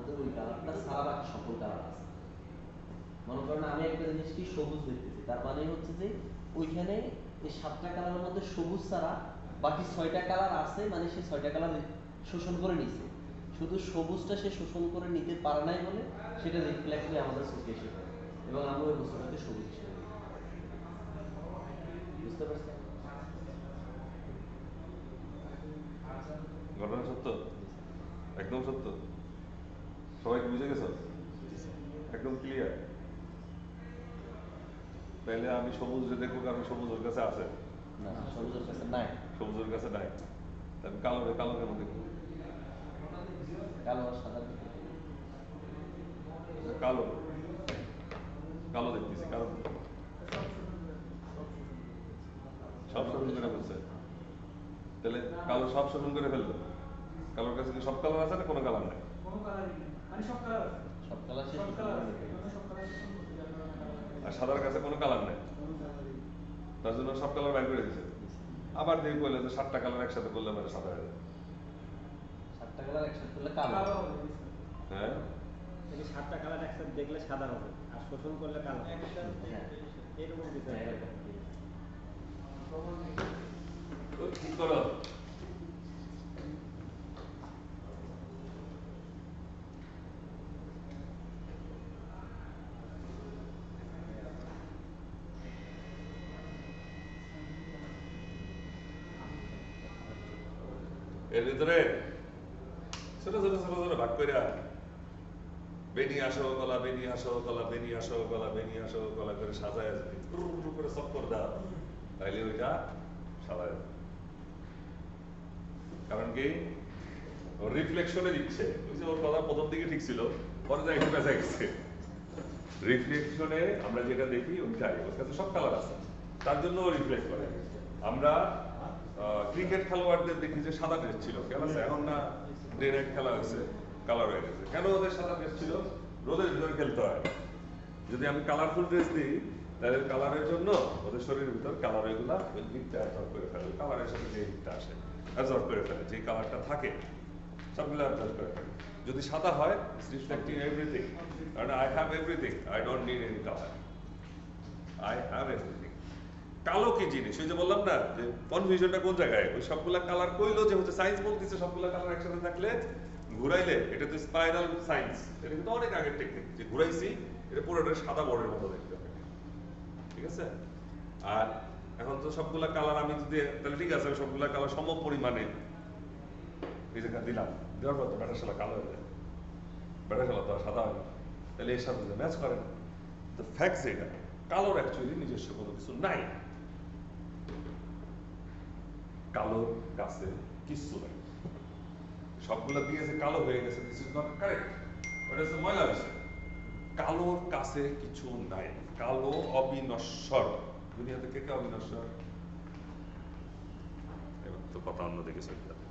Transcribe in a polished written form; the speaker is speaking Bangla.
মধ্যে ওই কালারটা সারা বাকি সকল কালার আছে। মনে করেন আমি একটা জিনিস কি সবুজ দেখতেছি, তার মানে হচ্ছে যে ওইখানে এই 7টা কালারের মধ্যে সবুজ ছাড়া বাকি 6টা কালার আছে, মানে সে 6টা কালার শোষণ করে নিছে। শুধু সবুজটা সে শোষণ করে নিতে পারে নাই বলে সেটা রিফ্লেক্ট হয়ে আমাদের চোখে এসে পড়ে, এবং আমরা ওই বস্তুটাকে সবুজ হিসেবে দেখি। বুঝতে পারছেন? ঘটনা সত্য, একদম সত্য। সবাই কি বুঝে গেছো? একদম ক্লিয়ার। তাইলে আমি সবুজ যে দেখবো, কারণ সবুজ ওর কাছে আছে, না, সবুজের কাছে নাই। সবুজের কাছে নাই। আমি কালো কালো কেন দেখবো? কালো আর সাদা দেখতে। কালো কালো দেখতেছি, কারণ সব শোষণ করে ফেলছে। তাহলে কালো সব শোষণ করে ফেললো। কালোর কাছে কি সব কালার আছে না কোনো কালার নাই? সব কালার সে শোষণ করে নিতে পারে। আর সাদার কাছে কোনো কালার নাই, তার জন্য সব কালার বাইর করে দিচ্ছে। আবার দেখি বললে যে 7টা কালার একসাথে করলে মানে সাদা হয়ে যায়। 7টা কালার একসাথে করলে কালো। হ্যাঁ, 7টা কালার একসাথে দেখলে সাদা হবে, আর শোষণ করলে কালো হবে। হ্যাঁ, এরকম কিছু হ্যাঁ, এরকম। ঠিক করো। এর ভিতরে ছোট ছোট ছোট ছোট ভাগ করে বেনি আসো গলা, বেনি আসো গলা, বেনি আসো গলা, বেনি আসো গলা করে সাজায় করে চক্কর দাও, তাইলে ওইটা সাদা যাবে। কারণ কি ওর রিফ্লেকশনে দিচ্ছে। ওই যে ওর কথা প্রথম দিকে ঠিক ছিল, পরে যা একটু বেঁচে গেছে। রিফ্লেকশনে আমরা যেটা দেখি ওইটাই, ওর কাছে সব কালার আছে, তার জন্য ও রিফ্লেক্ট করে। আমরা ক্রিকেট খেলোয়াড়দের দেখি যে সাদা ড্রেস ছিল, কেন আছে? এখন না ডে নাইট খেলা হয়েছে, কালার হয়ে গেছে। কেন ওদের সাদা ড্রেস ছিল? রোদের ভিতরে খেলতে হয়। যদি আমি কালারফুল ড্রেস দিই, তাহলে কালারের জন্য ওদের শরীরের ভিতর কালার এগুলা ওই হিটটা অ্যাবজর্ব করে ফেলে, কালারের সাথে যে হিটটা আসে অ্যাবজর্ব করে ফেলে, যে কালারটা থাকে সবগুলো অ্যাবজর্ব করে ফেলে। যদি সাদা হয়, ইটস রিফ্লেক্টিং এভরিথিং, কারণ I have everything, I don't need any colour, I have everything. কালো কি জিনিস? ওই যে বললাম না যে কনফিউশনটা কোন জায়গায়, ওই সবগুলা কালার কইলো যে হচ্ছে সায়েন্স বলতেছে সবগুলা কালার একসাথে থাকলে ঘুরাইলে, এটা তো স্পাইরাল সায়েন্স, এটা কিন্তু অনেক আগের টেকনিক, যে ঘুরাইছি এটা পুরোটা সাদা বর্ডের মতো দেখতে হবে, ঠিক আছে? আর এখন তো সবগুলা কালার আমি যদি, তাহলে ঠিক আছে সবগুলা কালার সম পরিমাণে এই জায়গা দিলাম, দেওয়ার পর তো ব্যাটারশালা কালো হয়ে যায়, ব্যাটারশালা তো আর সাদা হয় না, তাহলে এর সাথে ম্যাচ করে না। তো ফ্যাক্টস এটা, কালোর অ্যাকচুয়ালি নিজস্ব কোনো কিছু নাই, কালোর কাছে কিছু নাই। সবগুলো দিয়েছে কালো হয়ে গেছে, দিস ইজ নট কারেক্ট, ওটা হচ্ছে ময়লা বিষয়। কালোর কাছে কিছু নাই, কালো অবিনশ্বর। দুনিয়াতে কে কে অবিনশ্বর? এবার তো কথা অন্য দিকে চলে যাবে।